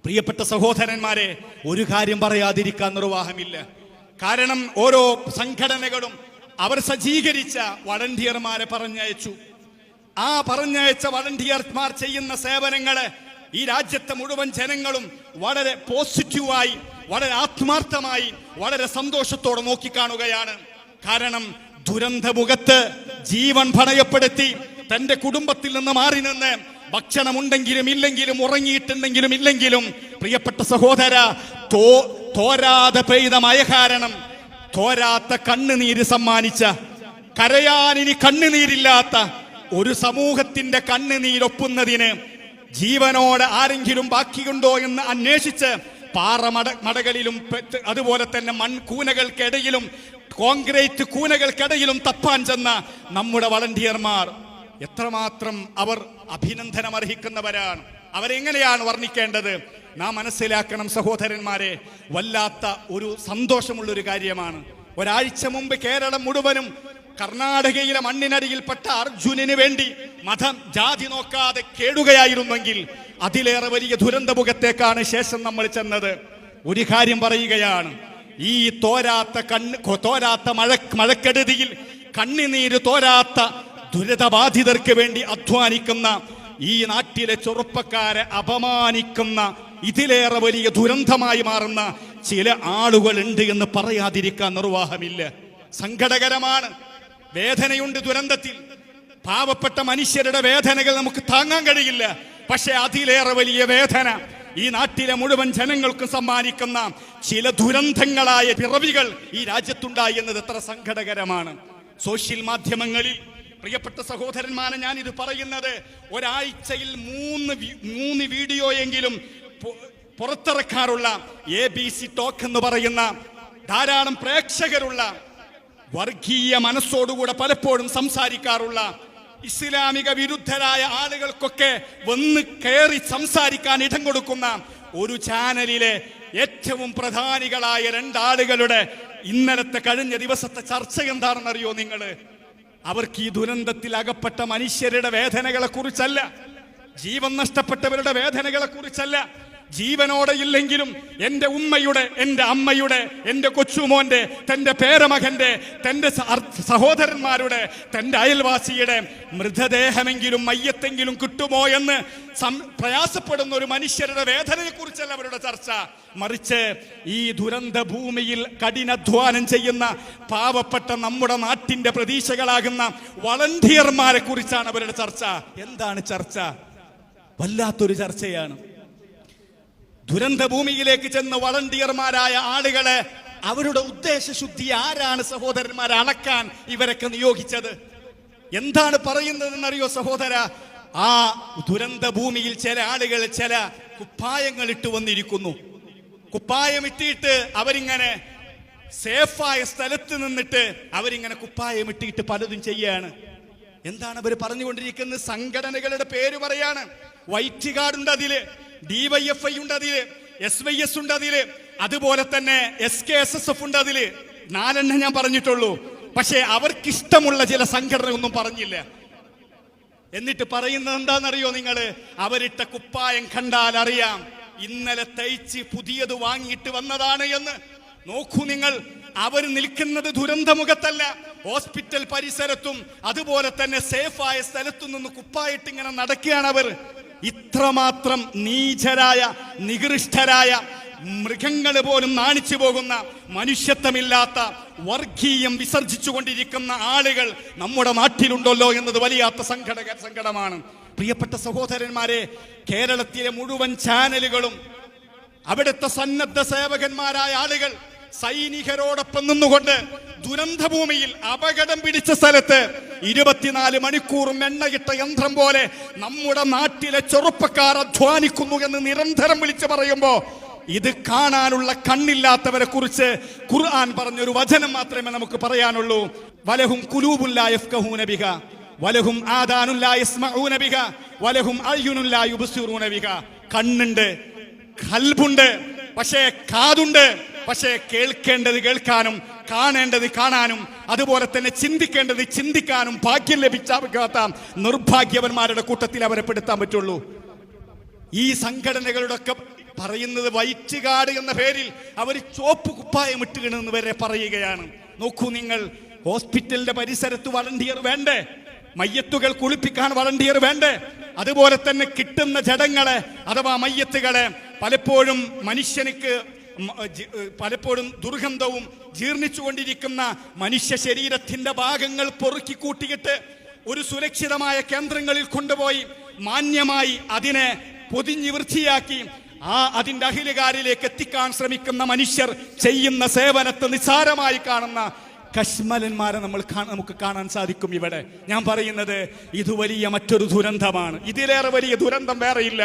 പ്രിയപ്പെട്ട സഹോദരന്മാരെ, ഒരു കാര്യം പറയാതിരിക്കാൻ നിർവാഹമില്ല. കാരണം ഓരോ സംഘടനകളും അവർ സജ്ജീകരിച്ച വളണ്ടിയർമാരെ പറഞ്ഞയച്ചു. ആ പറഞ്ഞയച്ച വളണ്ടിയർമാർ ചെയ്യുന്ന സേവനങ്ങളെ ഈ രാജ്യത്തെ മുഴുവൻ ജനങ്ങളും വളരെ പോസിറ്റീവായി, വളരെ ആത്മാർത്ഥമായി, വളരെ സന്തോഷത്തോടെ നോക്കിക്കാണുകയാണ്. കാരണം ദുരന്തമുഖത്ത് ജീവൻ പണയപ്പെടുത്തി തന്റെ കുടുംബത്തിൽ നിന്ന് മാറി നിന്ന് ഭക്ഷണമുണ്ടെങ്കിലും ഇല്ലെങ്കിലും, ഉറങ്ങിയിട്ടുണ്ടെങ്കിലും ഇല്ലെങ്കിലും, പ്രിയപ്പെട്ട സഹോദര, തോരാതെ പെയ്ത മഴ കാരണം തോരാത്ത കണ്ണുനീര് സമ്മാനിച്ച, കരയാനിനി കണ്ണുനീരില്ലാത്ത ഒരു സമൂഹത്തിന്റെ കണ്ണുനീരൊപ്പുന്നതിന് ജീവനോട് ആരെങ്കിലും ബാക്കിയുണ്ടോ എന്ന് അന്വേഷിച്ച് പാറമടകളിലും അതുപോലെ തന്നെ മൺകൂനകൾക്കിടയിലും കോൺക്രീറ്റ് കൂനകൾക്കിടയിലും തപ്പാൻ ചെന്ന നമ്മുടെ വളണ്ടിയർമാർ എത്രമാത്രം അവർ അഭിനന്ദനം അർഹിക്കുന്നവരാണ്. അവരെങ്ങനെയാണ് വർണ്ണിക്കേണ്ടത്? നാം മനസ്സിലാക്കണം സഹോദരന്മാരെ, വല്ലാത്ത ഒരു സന്തോഷമുള്ളൊരു കാര്യമാണ്. ഒരാഴ്ച മുമ്പ് കേരളം മുഴുവനും കർണാടകയിലെ മണ്ണിനടിയിൽപ്പെട്ട അർജുനന് വേണ്ടി മതം ജാതി നോക്കാതെ കേടുകയായിരുന്നെങ്കിൽ അതിലേറെ വലിയ ദുരന്തമുഖത്തേക്കാണ് ശേഷം നമ്മൾ ചെന്നത്. ഒരു കാര്യം പറയുകയാണ്, ഈ തോരാത്ത മഴക്കെടുതിയിൽ കണ്ണുനീര് തോരാത്ത ദുരിതബാധിതർക്ക് വേണ്ടി അധ്വാനിക്കുന്ന ഈ നാട്ടിലെ ചെറുപ്പക്കാരെ അപമാനിക്കുന്ന, ഇതിലേറെ വലിയ ദുരന്തമായി മാറുന്ന ചില ആളുകളുണ്ട് എന്ന് പറയാതിരിക്കാൻ നിർവാഹമില്ല. സങ്കടകരമാണ്. വേദനയുണ്ട് ദുരന്തത്തിൽ. പാവപ്പെട്ട മനുഷ്യരുടെ വേദനകൾ നമുക്ക് താങ്ങാൻ കഴിയില്ല. പക്ഷെ അതിലേറെ വലിയ വേദന ഈ നാട്ടിലെ മുഴുവൻ ജനങ്ങൾക്കും സമ്മാനിക്കുന്ന ചില ദുരന്തങ്ങളായ പിറവികൾ ഈ രാജ്യത്തുണ്ടായി എന്നത് എത്ര സങ്കടകരമാണ്. സോഷ്യൽ മാധ്യമങ്ങളിൽ പ്രിയപ്പെട്ട സഹോദരന്മാരെ, ഞാൻ ഇത് പറയുന്നത്, ഒരാഴ്ചയിൽ മൂന്ന് വീഡിയോയെങ്കിലും പുറത്തിറക്കാറുള്ള ABC ടോക്ക് എന്ന് പറയുന്ന ധാരാളം പ്രേക്ഷകരുള്ള, വർഗീയ മനസ്സോടുകൂടെ പലപ്പോഴും സംസാരിക്കാറുള്ള, ഇസ്ലാമിക വിരുദ്ധരായ ആളുകൾക്കൊക്കെ വന്ന് കയറി സംസാരിക്കാൻ ഇടം കൊടുക്കുന്ന ഒരു ചാനലിലെ ഏറ്റവും പ്രധാനികളായ രണ്ടാളുകളുടെ ഇന്നലത്തെ കഴിഞ്ഞ ദിവസത്തെ ചർച്ച എന്താണെന്നറിയോ നിങ്ങൾ? അവർക്ക് ഈ ദുരന്തത്തിൽ അകപ്പെട്ട മനുഷ്യരുടെ വേദനകളെ കുറിച്ചല്ല, ജീവൻ നഷ്ടപ്പെട്ടവരുടെ വേദനകളെ കുറിച്ചല്ല, ജീവനോടെ ഇല്ലെങ്കിലും എൻ്റെ ഉമ്മയുടെ, എൻ്റെ അമ്മയുടെ, എൻ്റെ കൊച്ചുമോന്റെ, തൻ്റെ പേരമകന്റെ, തൻ്റെ സഹോദരന്മാരുടെ, തൻ്റെ അയൽവാസിയുടെ മൃതദേഹമെങ്കിലും മയ്യത്തെങ്കിലും കിട്ടുമോ എന്ന് പ്രയാസപ്പെടുന്ന ഒരു മനുഷ്യരുടെ വേദനയെ കുറിച്ചല്ല അവരുടെ ചർച്ച. മറിച്ച് ഈ ദുരന്ത ഭൂമിയിൽ കഠിനാധ്വാനം ചെയ്യുന്ന പാവപ്പെട്ട നമ്മുടെ നാട്ടിന്റെ പ്രതീക്ഷകളാകുന്ന വളണ്ടിയർമാരെ കുറിച്ചാണ് അവരുടെ ചർച്ച. എന്താണ് ചർച്ച? വല്ലാത്തൊരു ചർച്ചയാണ്. ദുരന്ത ഭൂമിയിലേക്ക് ചെന്ന് വളണ്ടിയർമാരായ ആളുകളെ, അവരുടെ ഉദ്ദേശശുദ്ധി ആരാണ് സഹോദരന്മാരെ അളക്കാൻ ഇവരൊക്കെ നിയോഗിച്ചത്? എന്താണ് പറയുന്നതെന്നറിയോ സഹോദര? ആ ദുരന്ത ഭൂമിയിൽ ചില ആളുകൾ ചില കുപ്പായങ്ങൾ ഇട്ട് വന്നിരിക്കുന്നു. കുപ്പായം ഇട്ടിട്ട് അവരിങ്ങനെ സേഫായ സ്ഥലത്ത് നിന്നിട്ട് അവരിങ്ങനെ കുപ്പായം ഇട്ടിട്ട് പലതും ചെയ്യാണ്. എന്താണ് അവർ പറഞ്ഞുകൊണ്ടിരിക്കുന്നത്? സംഘടനകളുടെ പേര് പറയാണ്. വൈറ്റ് ഗാർഡ് ഉണ്ട് അതില്, DYFI ഉണ്ട് അതില്, SYS ഉണ്ട് അതില്, അതുപോലെ തന്നെ SKSSF ഉണ്ട് അതില്. 4 ഞാൻ പറഞ്ഞിട്ടുള്ളൂ. പക്ഷെ അവർക്കിഷ്ടമുള്ള ചില സംഘടന ഒന്നും പറഞ്ഞില്ല. എന്നിട്ട് പറയുന്നത് എന്താണെന്നറിയോ നിങ്ങള്? അവരിട്ട കുപ്പായം കണ്ടാൽ അറിയാം ഇന്നലെ തയ്ച്ച് പുതിയത് വാങ്ങിയിട്ട് വന്നതാണ് എന്ന്. നോക്കൂ നിങ്ങൾ, അവർ നിൽക്കുന്നത് ദുരന്തമുഖത്തല്ല, ഹോസ്പിറ്റൽ പരിസരത്തും അതുപോലെ തന്നെ സേഫായ സ്ഥലത്തു നിന്ന് കുപ്പായിട്ട് ഇങ്ങനെ നടക്കുകയാണ് അവർ. ഇത്രമാത്രം നീചരായ, നികൃഷ്ടരായ, മൃഗങ്ങൾ പോലും നാണിച്ചു പോകുന്ന, മനുഷ്യത്വമില്ലാത്ത, വർഗീയം വിസർജിച്ചുകൊണ്ടിരിക്കുന്ന ആളുകൾ നമ്മുടെ നാട്ടിലുണ്ടല്ലോ എന്നത് വലിയാത്ത സങ്കടമാണ്. പ്രിയപ്പെട്ട സഹോദരന്മാരെ, കേരളത്തിലെ മുഴുവൻ ചാനലുകളും അവിടുത്തെ സന്നദ്ധ സേവകന്മാരായ ആളുകൾ സൈനികരോടൊപ്പം നിന്നുകൊണ്ട് ദുരന്തഭൂമിയിൽ അപകടം പിടിച്ച സ്ഥലത്ത് 24 മണിക്കൂറും എണ്ണയിട്ട യന്ത്രം പോലെ നമ്മുടെ നാട്ടിലെ ചെറുപ്പക്കാർ അധ്വാനിക്കുന്നു എന്ന് നിരന്തരം വിളിച്ചു പറയുമ്പോ, ഇത് കാണാനുള്ള കണ്ണില്ലാത്തവരെ കുറിച്ച് ഖുർആൻ പറഞ്ഞൊരു വചനം മാത്രമേ നമുക്ക് പറയാനുള്ളൂ. വലഹും ഖുലൂബുൻ ലാ യഫ്ഖഹൂന ബിഹ വലഹും ആദാനുൻ ലാ യസ്മഊന ബിഹ വലഹും അയ്യുനുൻ ലാ യുബ്സിറൂന ബിഹ. കണ്ണുണ്ട്, ഖൽബുണ്ട്, പക്ഷേ കാതുണ്ട്. പക്ഷേ കേൾക്കേണ്ടത് കേൾക്കാനും കാണേണ്ടത് കാണാനും അതുപോലെ തന്നെ ചിന്തിക്കേണ്ടത് ചിന്തിക്കാനും ഭാഗ്യം ലഭിച്ചാത്ത നിർഭാഗ്യവന്മാരുടെ കൂട്ടത്തിൽ അവരെ പെടുത്താൻ പറ്റുള്ളൂ. ഈ സംഘടനകളുടെ ഒക്കെ പറയുന്നത് വൈറ്റ് കാർഡ് എന്ന പേരിൽ അവർ ചോപ്പ് കുപ്പായം ഇട്ടുകണെന്ന് വരെ പറയുകയാണ്. നോക്കൂ നിങ്ങൾ, ഹോസ്പിറ്റലിന്റെ പരിസരത്ത് വളണ്ടിയർ വേണ്ടേ? മയ്യത്തുകൾ കുളിപ്പിക്കാൻ വളണ്ടിയർ വേണ്ടേ? അതുപോലെ തന്നെ കിട്ടുന്ന ജഡങ്ങളെ അഥവാ മയ്യത്തുകളെ പലപ്പോഴും മനുഷ്യനിക്ക് പലപ്പോഴും ദുർഗന്ധവും ജീർണിച്ചുകൊണ്ടിരിക്കുന്ന മനുഷ്യ ശരീരത്തിന്റെ ഭാഗങ്ങൾ പൊറുക്കി കൂട്ടിയിട്ട് ഒരു സുരക്ഷിതമായ കേന്ദ്രങ്ങളിൽ കൊണ്ടുപോയി മാന്യമായി അതിനെ പൊതിഞ്ഞ് വൃത്തിയാക്കി അതിന്റെ അഹിലുകാരിലേക്ക് എത്തിക്കാൻ ശ്രമിക്കുന്ന മനുഷ്യർ ചെയ്യുന്ന സേവനത്തെ നിസ്സാരമായി കാണുന്ന കശ്മലന്മാരെ നമുക്ക് കാണാൻ സാധിക്കും ഇവിടെ. ഞാൻ പറയുന്നത് ഇത് വലിയ മറ്റൊരു ദുരന്തമാണ്. ഇതിലേറെ വലിയ ദുരന്തം വേറെയില്ല.